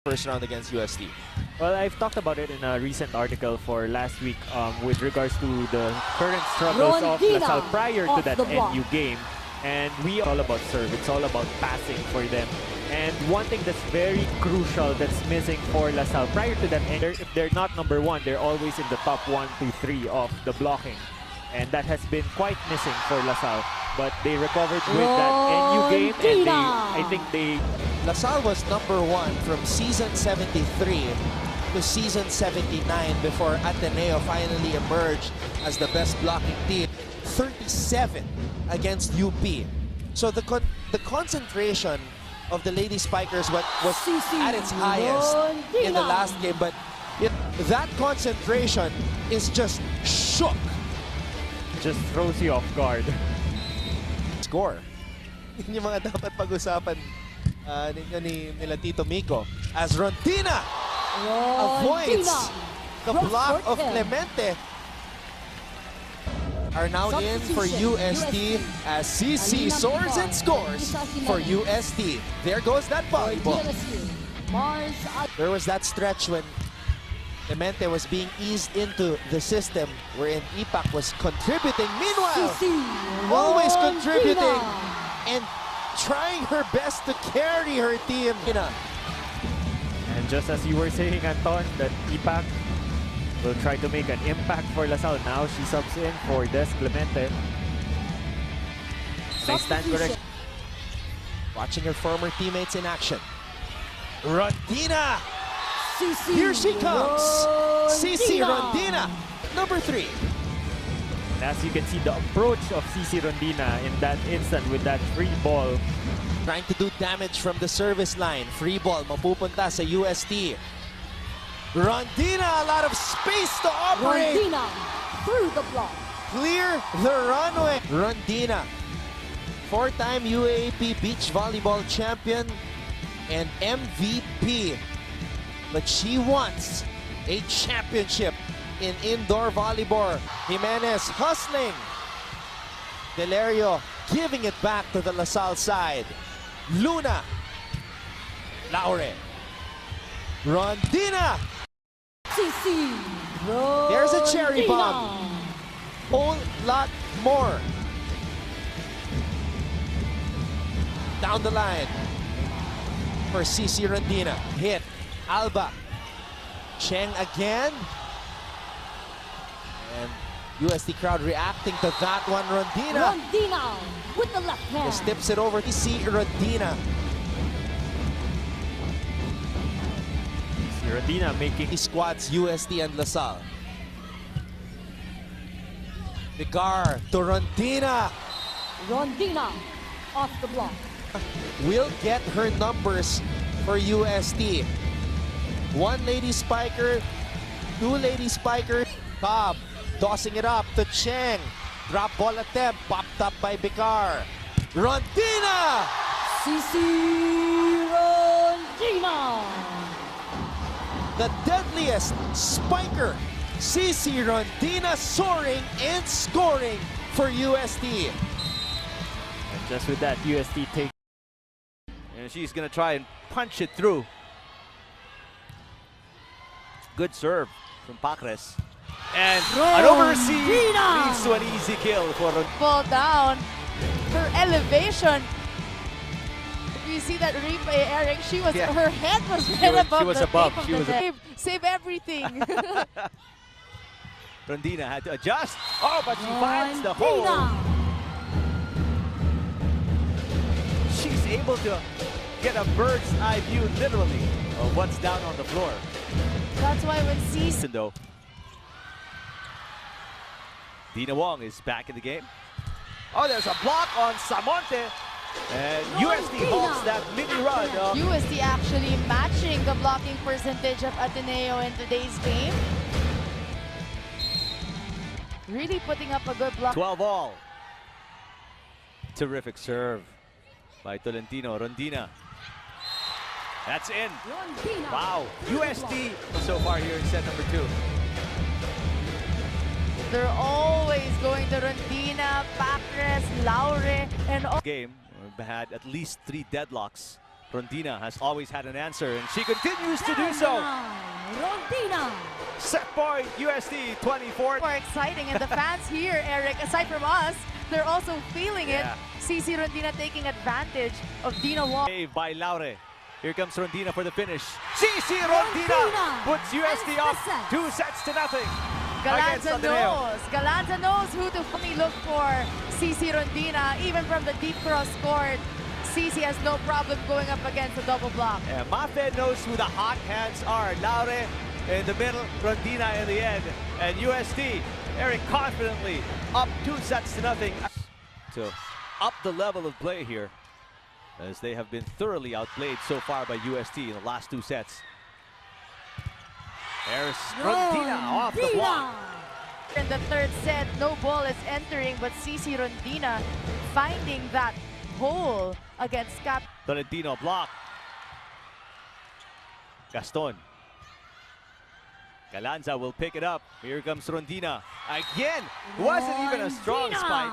first round against UST? Well, I've talked about it in a recent article for last week with regards to the current struggles of LaSalle prior to that NU game. And we are all about serve. It's all about passing for them. And one thing that's very crucial that's missing for LaSalle prior to that, if they're not number one, they're always in the top 1, 2, 3 of the blocking. And that has been quite missing for LaSalle. But they recovered with that NU game, and I think they... LaSalle was number 1 from season 73 to season 79 before Ateneo finally emerged as the best blocking team. 37 against UP. So the concentration of the Lady Spikers was at its highest in the last game, but that concentration is just shook. Just throws you off guard. Score. Yun yung mga dapat pag-usapan nila Tito Miko. As Rondina avoids the block of Clemente. Are now in for UST as Sisi soars and scores for UST. There goes that volleyball. There was that stretch when Clemente was being eased into the system wherein Ipak was contributing. Meanwhile, always contributing and trying her best to carry her team. And just as you were saying, Anton, that Ipak will try to make an impact for LaSalle. Now she subs in for Des Clemente. Nice stand correct. Watching her former teammates in action. Rondina! Here she comes! Sisi Rondina, number 3. And as you can see, the approach of Sisi Rondina in that instant with that free ball. Trying to do damage from the service line. Free ball, mapupunta sa UST. Rondina, a lot of space to operate. Rondina through the block. Clear the runway. Rondina, 4-time UAAP beach volleyball champion and MVP. But she wants a championship in indoor volleyball. Jimenez hustling. Delerio giving it back to the LaSalle side. Luna. Laure. Rondina. Sisi. There's a cherry bomb. Whole lot more. Down the line for Sisi Rondina. Hit. Alba. Cheng again. And UST crowd reacting to that one. Rondina. Rondina with the left hand. Just tips it over to Sisi Rondina. Rondina making squads UST and LaSalle. Vigar to Rondina. Rondina off the block. Will get her numbers for UST. 1 lady spiker, 2 lady spikers. Cobb tossing it up to Cheng. Drop ball attempt, popped up by Vigar. Rondina! Sisi Rondina. The deadliest spiker, Sisi Rondina, soaring and scoring for UST. And just with that, UST take. And she's going to try and punch it through. Good serve from Pacres. And an over-receive leads to an easy kill for Rondina. Ball down. Her elevation. You see that replay, Eric? She was, her head was right above. She was the above. tape She of was the tape. Save everything. Rondina had to adjust. Oh, but she finds the hole. She's able to get a bird's eye view, literally, of what's down on the floor. That's why when Season though. Dina Wong is back in the game. Oh, there's a block on Samonte. And UST halts that mini run. UST actually matching the blocking percentage of Ateneo in today's game. Really putting up a good block. 12 all. Terrific serve by Tolentino. Rondina. That's in. Rondina. Wow. UST so far here in set number 2. They're always going to Rondina, Pacres, Laure, and all. Game, we've had at least 3 deadlocks Rondina has always had an answer, and she continues to do so. Rondina. Set point, UST 24. More exciting, and the fans here, Eric, aside from us, they're also feeling it. Yeah. Sisi Rondina taking advantage of Dina Wong. Save by Laure. Here comes Rondina for the finish. Sisi Rondina puts UST up 2-0 against Ateneo. Galanza knows who to only look for. Sisi Rondina, even from the deep cross court, Sisi has no problem going up against a double block. Yeah, Mafe knows who the hot hands are. Laure in the middle, Rondina in the end. And UST, very confidently, up 2-0. To up the level of play here, as they have been thoroughly outplayed so far by UST in the last 2 sets. There's Rondina off the block. In the third set, no ball is entering, but Sisi Rondina finding that hole against Cap. Tolentino block. Gaston. Galanza will pick it up. Here comes Rondina. Again, wasn't even a strong spike.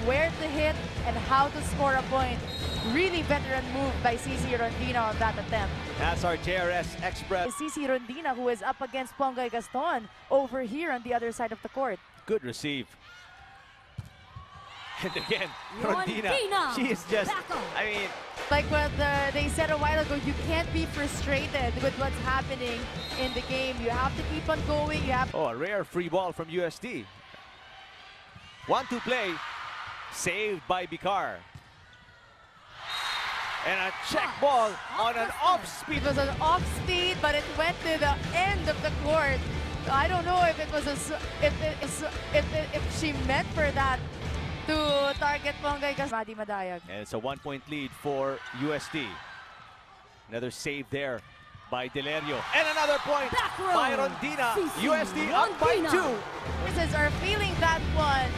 Where to hit and how to score a point. Really veteran move by Sisi Rondina on that attempt. That's our JRS Express. Sisi Rondina, who is up against Pongay Gaston over here on the other side of the court. Good receive. And again, Rondina, Rondina, she is just, back up. I mean, Like what they said a while ago, you can't be frustrated with what's happening in the game. You have to keep on going. You have. oh, a rare free ball from UST. 1-2 play, saved by Bicar. And a check ball on an off-speed. It was an off speed, but it went to the end of the court. So I don't know if it was if she meant for that to target Pongay Madi Madayag. And it's a 1-point lead for UST. Another save there by Delerio. And another point Back row. by Rondina. Sisi UST up by Rondina. 2. Forces are feeling that one.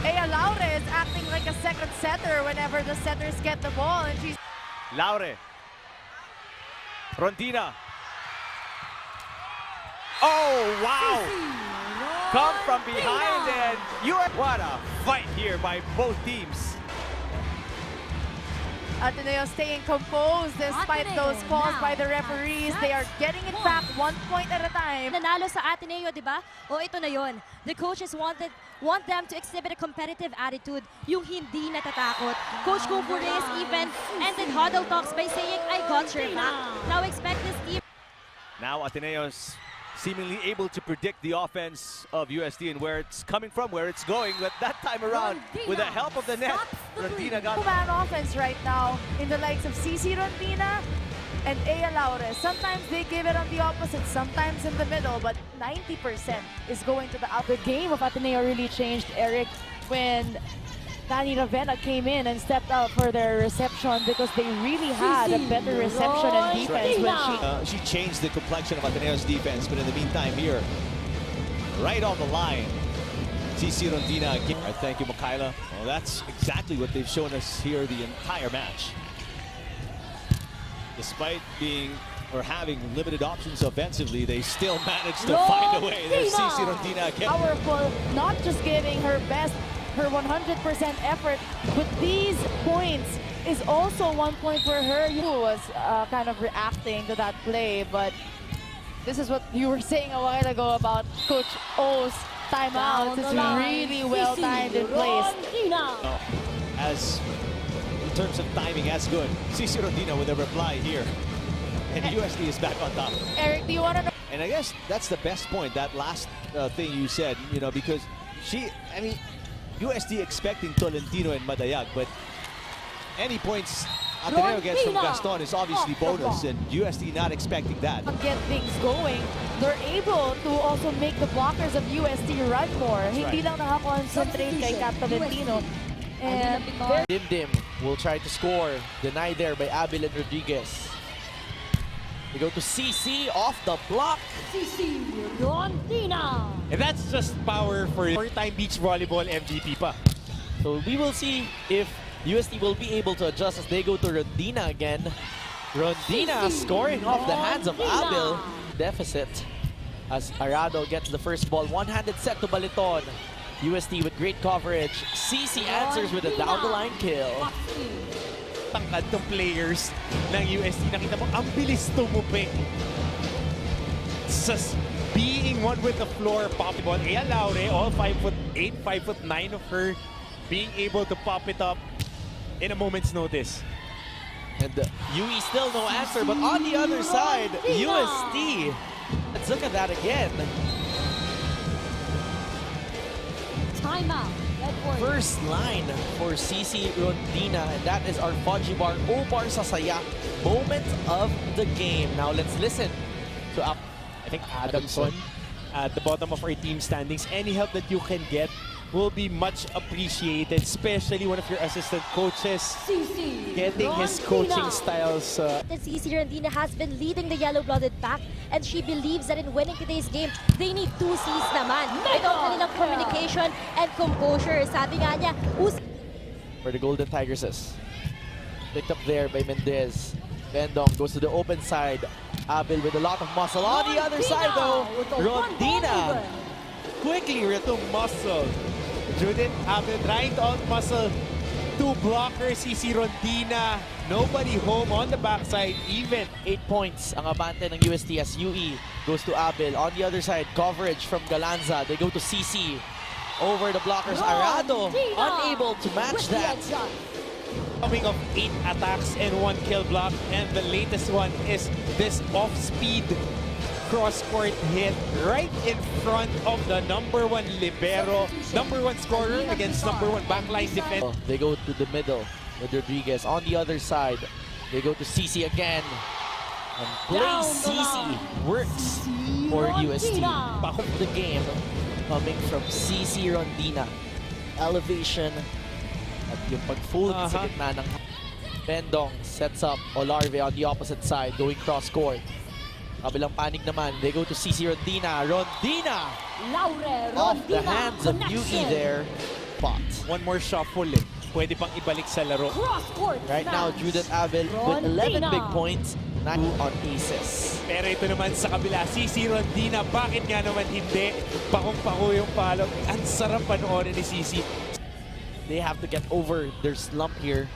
Ea Laure is acting like a second setter whenever the setters get the ball, and she's Laure. Rondina. Oh, wow. Come from behind and what a fight here by both teams. Ateneo staying composed despite those calls by the referees. They are getting it back 1 point at a time. Nanalo sa Ateneo, di ba? O ito na yon. The coaches want them to exhibit a competitive attitude, yung hindi natatakot. Coach Kumpures even ended huddle talks by saying, I got your back. Now expect this team. Now Ateneo's seemingly able to predict the offense of UST and where it's coming from, where it's going. But that time around, with the help of the net, Rondina got... Two-man offense right now in the likes of Sisi Rondina and Ea Laure. Sometimes they give it on the opposite, sometimes in the middle, but 90% is going to the out. The game of Ateneo really changed, Eric, when Dani Ravenna came in and stepped out for their reception, because they really had a better reception and defense when she changed the complexion of Ateneo's defense, but in the meantime here, right on the line, Sisi Rondina again. Thank you, Mikaela. Well, that's exactly what they've shown us here the entire match. Despite being or having limited options offensively, they still managed to find a way. There's Sisi Rondina again. Powerful, not just giving her best, her 100% effort, but these points is also 1 point for her. Who was kind of reacting to that play, but this is what you were saying a while ago about Coach O's timeouts. It's really well timed in place. As in terms of timing, as good. Sisi Rondina with a reply here. And UST is back on top. Eric, do you want to know? And I guess that's the best point, that last thing you said, you know, because I mean, UST expecting Tolentino and Madayag, but any points Ateneo gets from Gaston is obviously bonus, and UST not expecting that. Get things going, they're able to also make the blockers of UST run more. Hindi lang nakakoncentrate kay Cap Tolentino. And Dim will try to score, denied there by Abel and Rodriguez. We go to CC off the block. Sisi Rondina. And that's just power for four-time beach volleyball MVP pa. So we will see if UST will be able to adjust as they go to Rondina again. Rondina scoring off the hands of Abel. Deficit as Arado gets the first ball. One-handed set to Baliton. UST with great coverage. Sisi answers with a down-the-line kill. Tangkad ng players ng UST. Nakita mo, ang bilis tumupik. Just being one with the floor, popping ball. Ea Laure, all 5'8", 5'9" of her, being able to pop it up in a moment's notice. And UE still no answer, but on the other side, UST. Let's look at that again. Timeout. First line for Sisi Rondina, and that is our Fudgy Bar O-Bar Sasaya moment of the game. Now let's listen to I think Adamson at the bottom of our team standings. Any help that you can get will be much appreciated, especially one of your assistant coaches getting his coaching styles. Sisi Rondina has been leading the yellow-blooded pack, and she believes that in winning today's game, they need 2 Cs naman. Ito ang kanilang communication and composure. Sabi nga niya, for the Golden Tigresses. Picked up there by Mendez. Bendong goes to the open side. Abel with a lot of muscle. On the other side though, Rondina Quickly to muscle. Judith Abel trying to out-muscle two blockers. Sisi Rondina, nobody home on the backside even. 8 points ang abante ng UST as UE goes to Abel. On the other side, coverage from Galanza. They go to Sisi. Over the blockers, Arado unable to match that. Coming of 8 attacks and 1 kill block, and the latest one is this off-speed cross-court hit right in front of the #1 libero, #1 scorer against #1 backline defense. They go to the middle with Rodriguez. On the other side, they go to Sisi again. And play Sisi works for UST. Back of the game coming from Sisi Rondina. Elevation at yung pag-fold sa gitna ng Bendong sets up Olarve on the opposite side going cross-court. Kabilang panig naman, they go to Sisi Rondina. Rondina! Off the hands of UE there. Pot. One more shuffle eh. Pwede pang ibalik sa laro. Right now, Judith Abel with 11 big points, 9 on aces. Pero ito naman sa kabila, Sisi Rondina, bakit nga naman hindi? Pakong-pako yung palong. Ang sarap panoorin ni Sisi. They have to get over their slump here.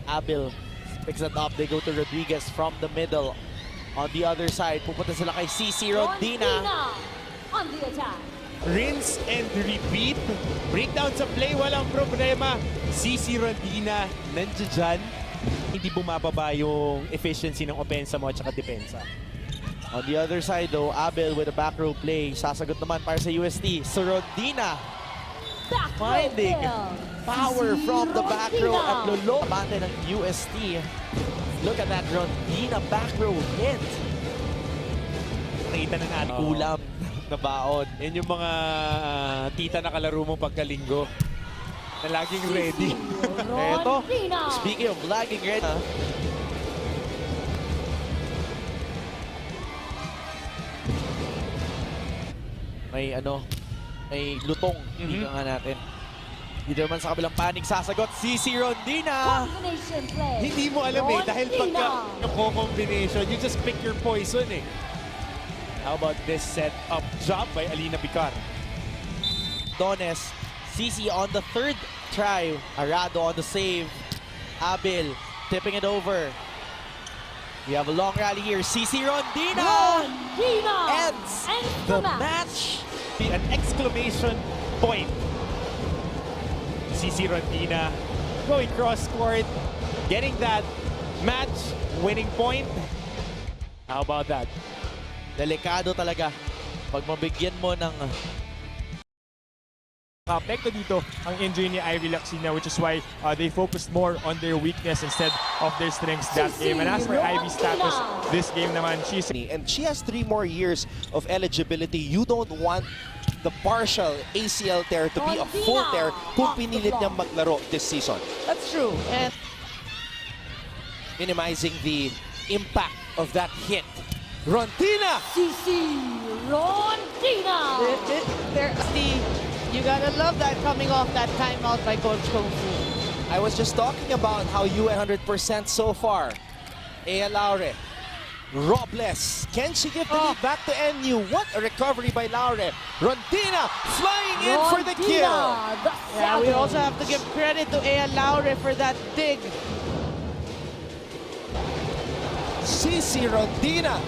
Abel picks it up. They go to Rodriguez from the middle. On the other side, pupunta sila kay Sisi Rondina. On the attack. Rinse and repeat. Breakdown sa play, walang problema. Sisi Rondina, nandiyan dyan. Hindi bumababa yung efficiency ng opensa mo at saka depensa. On the other side though, Abel with a back row play. Sasagot naman para sa UST. So Rondina finding power from the back row at lolo. Bante ng UST. Look at that Rondina back row hit. Nakita na natin. Ulam na baon. Yan yung mga tita na kalaro mo pagkalinggo na laging ready. Eto, speaking of lagging ready, may lutong. Hindi nga natin. Dito naman sa kabilang panig, sasagot Sisi Rondina. Hindi mo alam eh, dahil pagka yung combination, you just pick your poison eh. How about this set-up job by Alina Picar? Dones, Sisi on the 3rd try. Arado on the save. Abel tipping it over. We have a long rally here. Sisi Rondina ends the match. An exclamation point. Sisi Rondina going cross-court, getting that match-winning point. How about that? Delikado talaga pag mabigyan mo ng apekto dito ang injury ni Ivy Laxina, which is why they focused more on their weakness instead of their strengths that game. And as for Ivy's status, this game naman, and she has 3 more years of eligibility. You don't want the partial ACL tear to be a full tear kung pinilit niyang maglaro this season. That's true. And minimizing the impact of that hit. Rondina! Sisi Rondina! You gotta love that coming off that timeout by Coach Kung Fu. I was just talking about how you 100% so far. Ea Laure Robles. Can she give the lead back to NU? What a recovery by Laure. Rondina flying in for the kill. Yeah, we also have to give credit to Ea Laure for that dig. Sisi Rondina.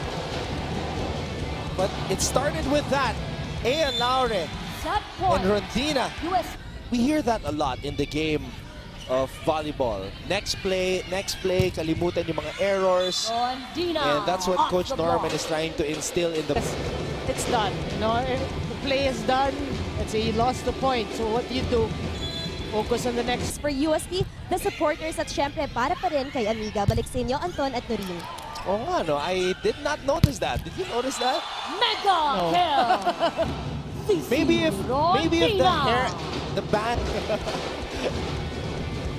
But it started with that. Ea Laure and Rondina. We hear that a lot in the game of volleyball. Next play, kalimutan yung mga errors. And that's what Coach Norman is trying to instill in the... It's done. You know, the play is done. Let's say you lost the point. So what do you do? Focus on the next. For UST, the supporters at syempre para pa rin kay Amiga. Balik sa inyo, Anton at Noreen. Oh nga, no? I did not notice that. Did you notice that? Mega kill! Maybe if the band...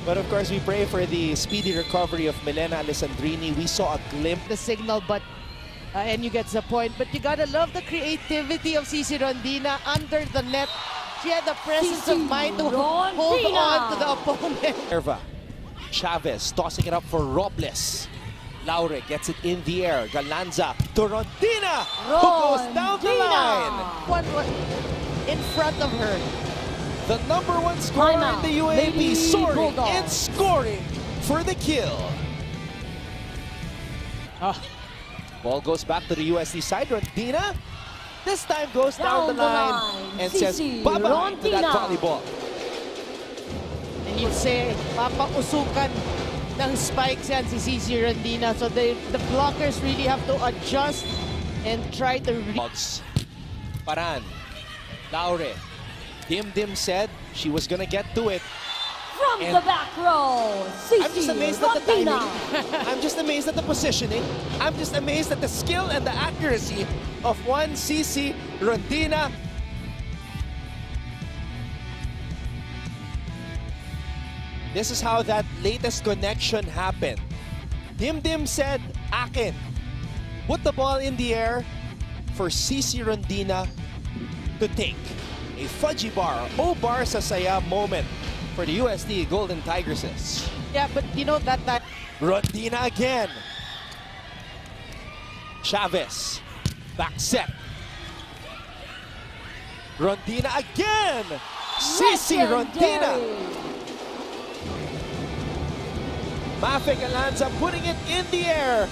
But of course, we pray for the speedy recovery of Milena Alessandrini. We saw a glimpse. The signal, but NU gets the point. But you gotta love the creativity of Sisi Rondina under the net. She had the presence of mind to hold on to the opponent. Erva, Chavez tossing it up for Robles. Laure gets it in the air. Galanza to Rondina, who goes down the line. One in front of her. The #1 scorer in the UAAP, soaring and scoring for the kill. Ball goes back to the UST side. Rondina this time goes down the line and says bye-bye to that volleyball. And you'd say, papausukan ng spikes yan si Sisi Rondina. So the blockers really have to adjust and try to... Paran, Laure. Dim said she was gonna get to it. From the back row, Sisi I'm just amazed at the Rondina. timing. I'm just amazed at the positioning. I'm just amazed at the skill and the accuracy of one Sisi Rondina. This is how that latest connection happened. Dim said, akin. Put the ball in the air for Sisi Rondina to take. A fudgy bar, O-bar sa saya moment for the UST Golden Tigresses. Yeah, but you know that time. Rondina again. Chavez, back set. Rondina again. Sisi Rondina. Mafe Galanza putting it in the air.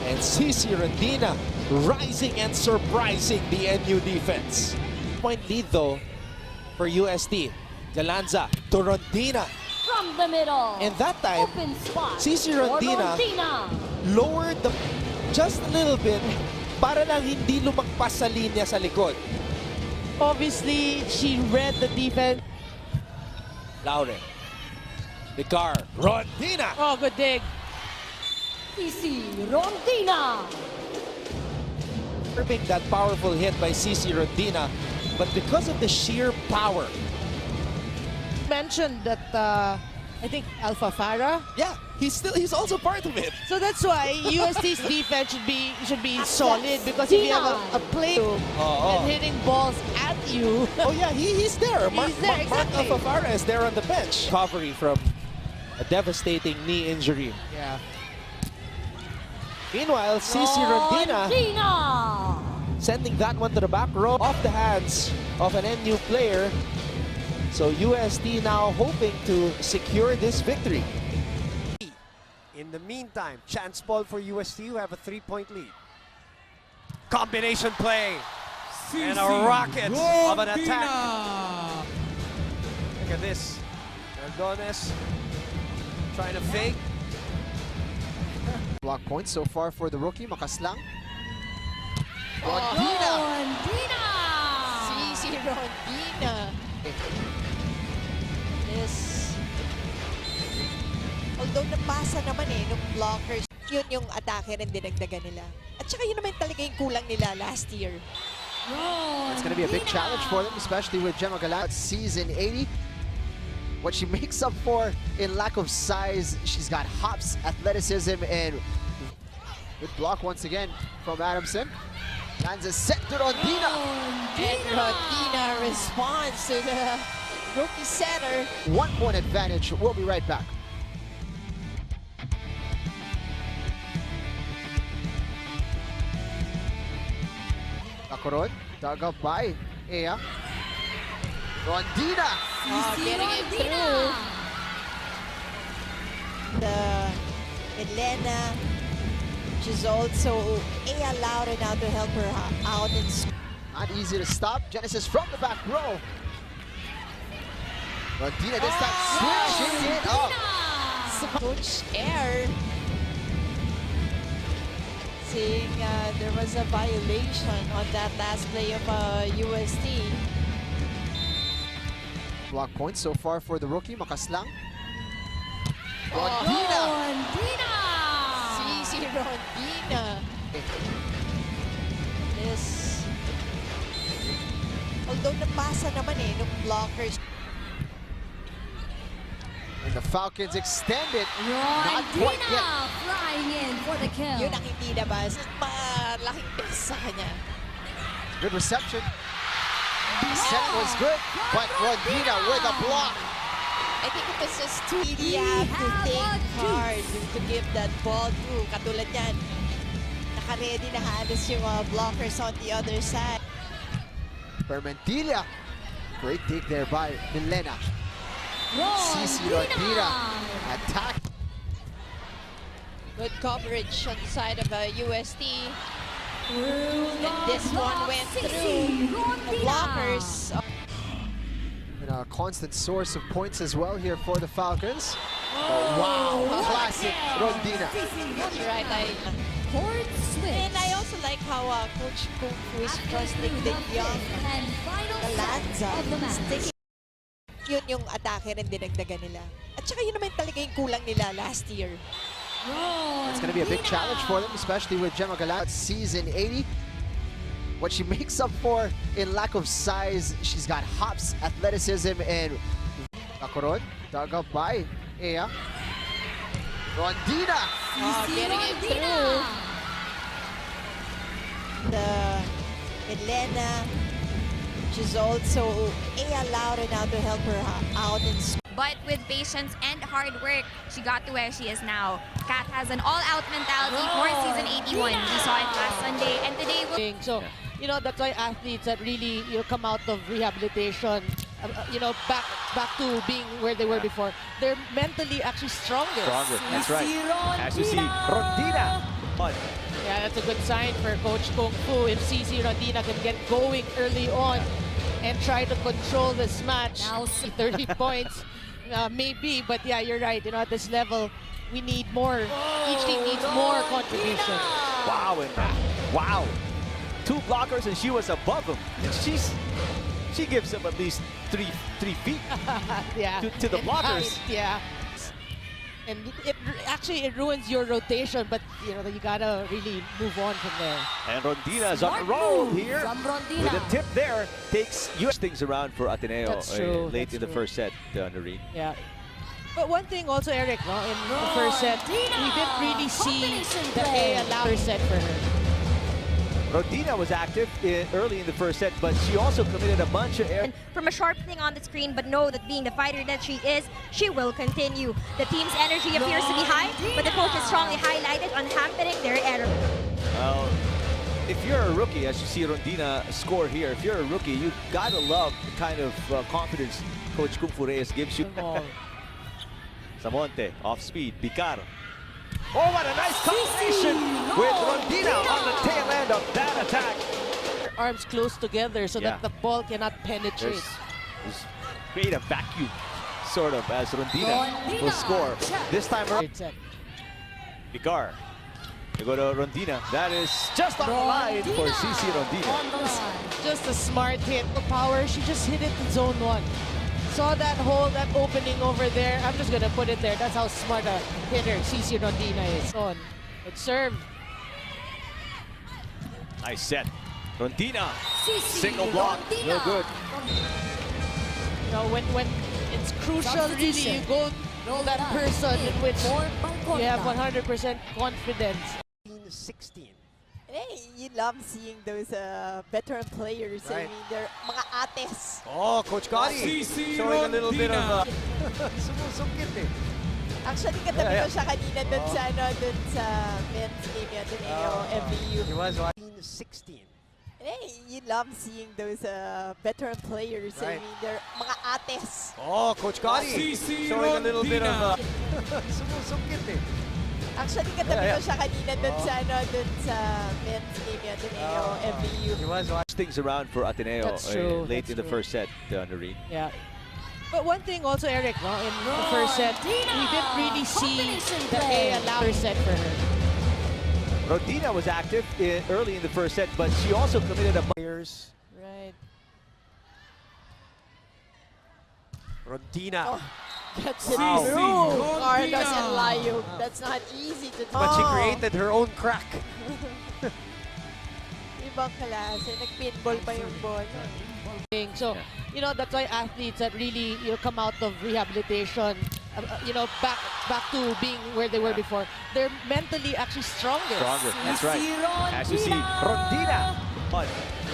And Sisi Rondina rising and surprising the NU defense. Point lead though for UST. Galanza to Rondina. From the middle. And that time, open spot Sisi Rondina lowered the just a little bit para lang hindi lumagpas sa linya sa likod. Obviously, she read the defense. Laure. Vicar. Rondina. Oh, good dig. Sisi Rondina. That powerful hit by Sisi Rondina, but because of the sheer power. Mentioned that I think Alpha Farah. Yeah, he's also part of it. So that's why UST's defense should be solid, because if you have a play and hitting balls at you. Oh yeah, he's there. Mark exactly. Alpha Farah is there on the bench. Recovery from a devastating knee injury. Yeah. Meanwhile, Sisi Rondina sending that one to the back row off the hands of an NU player. So UST now hoping to secure this victory. In the meantime, chance ball for UST, who have a 3-point lead. Combination play. And a rocket of an attack. Look at this. Mardones trying to fake. Block points so far for the rookie, Makaslang. Rondina. Sisi Rondina. Yes. Although napasa naman nung blockers, yun yung atake rin dinagdagan nila. At saka yun naman talaga yung kulang nila last year. It's going to be a big challenge for them, especially with Gemma Galan. Season 80. What she makes up for in lack of size, she's got hops, athleticism, and good block once again from Adamson. Lands a set to Rondina. And Rondina responds to the rookie setter. 1 point advantage. We'll be right back. Kakoron, dug up by Ea. Rondina! Getting it through. The Elena, she's also Ea Laura now to help her out. Not easy to stop. Genesis from the back row. Rondina this time switching it up. Coach Air saying there was a violation on that last play of UST. Block points so far for the rookie, Makaslang. Rondina! Sisi Rondina. This, although napasa naman nung blockers. And the Falcons extend it. Not quite yet. Flying in for the kill. Yun ang hindi nabas. Malaking base sa kanya. Good reception. Set was good, but Rondina with a block. I think it was just too easy. You have to think hard to give that ball through. Katulad yan, naka-ready na halos yung blockers on the other side. Permentilla. Great dig there by Milena. Sisi Rondina attack. Good coverage on the side of UST. And this one went through the blockers. And a constant source of points as well here for the Falcons. Oh, wow, classic Rondina. That's right. And I also like how Coach Kung Fu is trusting the young Galanza. Yun yung atake rin dinagdagan nila. At saka yun naman talaga yung kulang nila last year. It's going to be a big challenge for them, especially with Gemma Galat. Season 80. What she makes up for in lack of size, she's got hops, athleticism, and Kakoron, dug up by Ea. Rondina! Getting it through. The Elena, she's also Ea Laura now to help her out in school. But with patience and hard work, she got to where she is now. Kat has an all-out mentality for season 81. We saw it last Sunday, and today... So, you know, that's why athletes that really come out of rehabilitation, back to being where they were before, they're mentally actually stronger. That's right. As you see, Rondina. Yeah, that's a good sign for Coach Kung Fu. If Sisi Rondina can get going early on and try to control this match, now 30 points, maybe. But yeah, you're right. At this level, we need more. Each team needs more contribution. Wow, wow. 2 blockers and she was above him. And she gives him at least three feet yeah. to the blockers. Height, yeah. And it ruins your rotation, but you gotta really move on from there. And Rondina is on the roll here. With a tip there, takes things around for Ateneo. That's true. Late in the first set, Noreen. Yeah. But one thing also, Eric, in the first set, we didn't really see the Ea Laura set for her. Rondina was active early in the first set, but she also committed a bunch of errors. From a sharp thing on the screen, but know that being the fighter that she is, she will continue. The team's energy appears to be high, but the coach is strongly highlighted on hampering their error. Well, if you're a rookie, as you see Rondina score here, if you're a rookie, you gotta love the kind of confidence Coach Kung Fu Reyes gives you. Samonte, off speed, Picar. Oh, what a nice combination with Rondina on the tail end of that attack. Arms close together so that the ball cannot penetrate. Create a vacuum, sort of, as Rondina will score. This time around. Picar. They go to Rondina. That is just on the line for Sisi Rondina. Just a smart hit. The power, she just hit it in zone 1. Saw that hole, that opening over there. I'm just gonna put it there. That's how smart a hitter Sisi Rondina is. On. Good serve. Nice set. Rondina. Single block. Real good. When it's crucial, really, you go to that person in which you have 100% confidence. 16. Hey, you love seeing those veteran players. Right. I mean, they're mga ates. Oh, Coach Gotti showing a little bit of sumusungkit eh. Actually, katabi ko siya kanina dun sa men's game yan, Ateneo, MBU. He was watching 16. Hey, you love seeing those veteran players. Right. I mean, they're mga ates. Oh, Coach Gotti showing a little bit of sumusungkit eh. Actually, katabi ko siya kanina dun sa men's game yung Ateneo, MBU. He was watching things around for Ateneo That's true, late in the first set, Noreen. Yeah. But one thing also, Eric, no, in the first set, we didn't really see the allow set for her. Rondina was active early in the first set, but she also committed a players. Right. Rondina. That's Wow. true. Carlos and Layug. That's not easy to do. But she created her own crack. Ibang klase. Nag-pinball pa yung ball. So, you know, that's why athletes that really, come out of rehabilitation, back to being where they were before, they're mentally actually stronger. That's right. As you see, Rondina.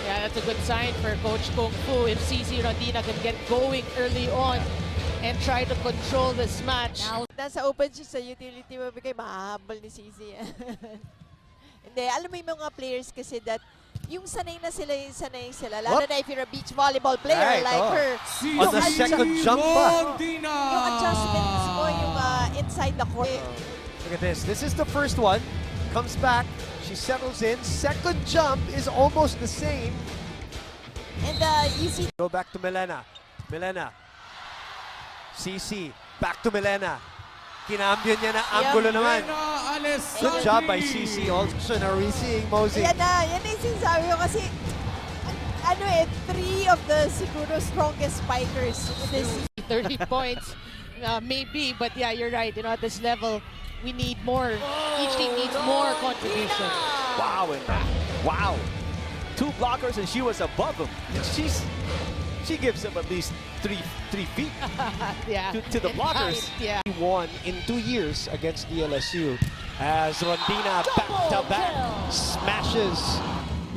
Yeah, that's a good sign for Coach Kung Fu. If Sisi Rondina can get going early on and try to control this match. Nasa open siya sa utility, mabigay mahahabol ni Sisi. Hindi, alam mo yung mga players kasi that yung sanay sila. Lalo na if you're a beach volleyball player like her. On the second jump pa. Yung adjustments mo, yung inside the court. Look at this. This is the first one. Comes back. She settles in. Second jump is almost the same. And you see... Go back to Milena. Sisi. Back to Milena. Kinambyo niya na angulo naman. Good job by Sisi. Also, are we seeing Mosey? Yan yung sinasabi ko kasi 3 of the siguro strongest spikers this 30 points, maybe, but yeah, you're right. At this level, we need more. Each team needs more contribution. Wow, wow. 2 blockers and she was above him. She gives him at least 3 feet yeah. to the blockers. Yeah. He won in 2 years against DLSU as Rondina back-to-back smashes,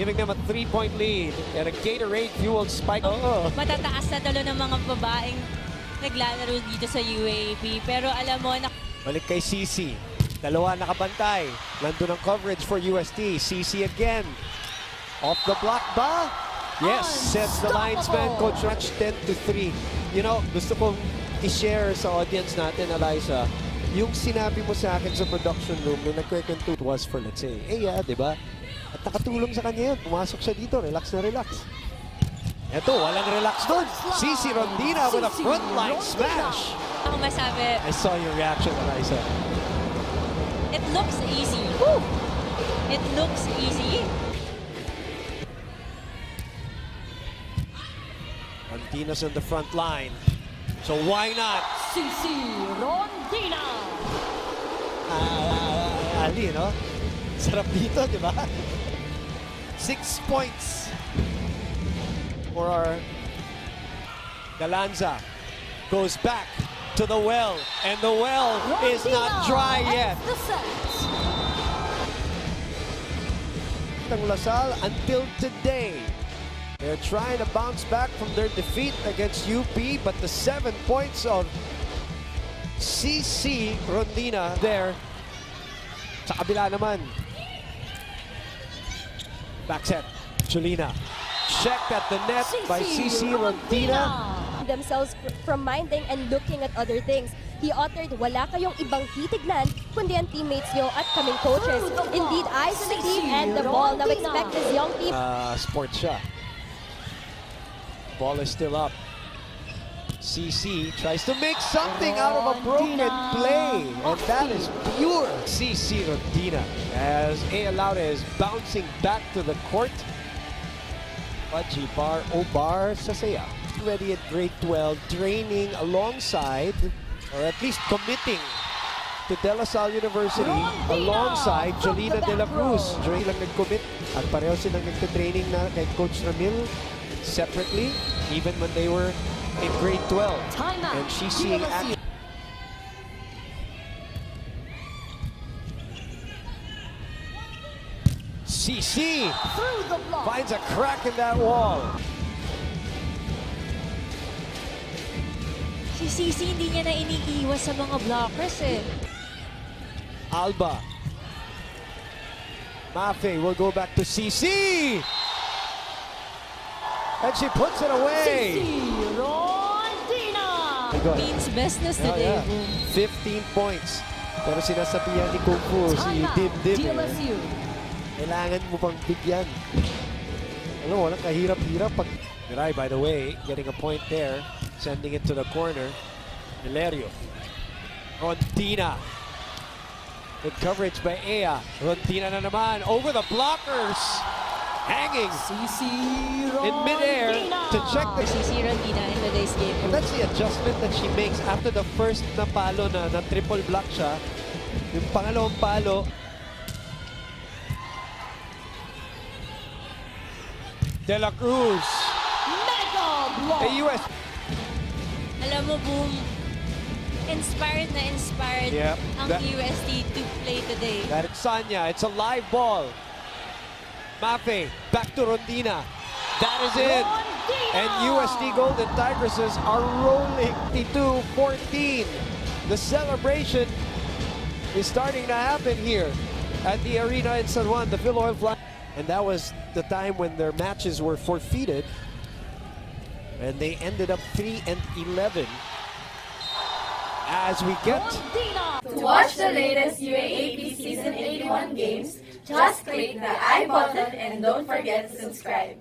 giving them a 3-point lead and a Gatorade-fueled spike. Matataas na talo ng mga babaeng naglalaro dito sa UAAP. Pero alam mo, Balik kay Sisi. Dalawa nakabantay. Nandun ang coverage for UST. Sisi again. Off the block ba? Yes, says the linesman, Coach Ratch, 10-3. Gusto kong i-share sa audience natin, Eliza, yung sinabi mo sa akin sa production room nung nagkwento was for, let's say, di ba? At nakatulong sa kanya yun. Pumasok siya dito, relax na relax. Eto, walang relax doon. Sisi Rondina with a frontline smash. ako masabi, I saw your reaction, Eliza. it looks easy. It looks easy. Rondina's on the front line. So why not? Sisi Rondina. Ali, no? Sarap dito, di ba? 6 points for our Galanza. Goes back to the well, and the well is not dry yet. Lasal until today. They're trying to bounce back from their defeat against UP, but the 7 points of Sisi Rondina there. Sa kabila naman. Back set, Julina. Checked at the net by Sisi Rondina. Themselves from minding and looking at other things. He uttered, wala kayong ibang titignan, kundi ang teammates nyo at kaming coaches. Indeed, eyes on the team and the ball. Now expect this young team. Sports siya. Ball is still up. Sisi tries to make something out of a broken play. And that is pure Sisi Rondina. As A. Laura is bouncing back to the court. Paji Bar Obar Sasaya. Ready at grade 12, training alongside, or at least committing to De La Salle University alongside Jolina De La Cruz. Jolina lang nag-commit at pareho silang nagka-training na kay Coach Ramil separately, even when they were in grade 12. And she's seeing action. Sisi finds a crack in that wall. Si Sisi hindi niya na iniiwas sa mga blockers eh. Alba. Mafe will go back to Sisi. And she puts it away. Sisi Rondina. Means bestness today. 15 points. Pero sinasabihan ni Kung Fu, si Dim-Dim. DLSU. Kailangan mo pang bigyan. Ano, walang kahirap-hirap. Mirai, by the way, getting a point there. Sending it to the corner. Hilario. Rondina. Good coverage by Ea. Rondina na naman. Over the blockers. Hanging Sisi in midair to check the... Sisi Rondina in today's game. And that's the adjustment that she makes after the first na palo na triple block siya. Yung pangalawang palo. De La Cruz. Mega block. The US. Alam mo, Boom, inspired ang UST to play today. That is Sanya. It's a live ball. Mafe, back to Rondina. That is it. And UST Golden Tigresses are rolling 52-14. The celebration is starting to happen here at the arena in San Juan, the Phil Oil Fly. And that was the time when their matches were forfeited. And they ended up 3-11. As we get... To watch the latest UAAP Season 81 games, just click the I button and don't forget to subscribe.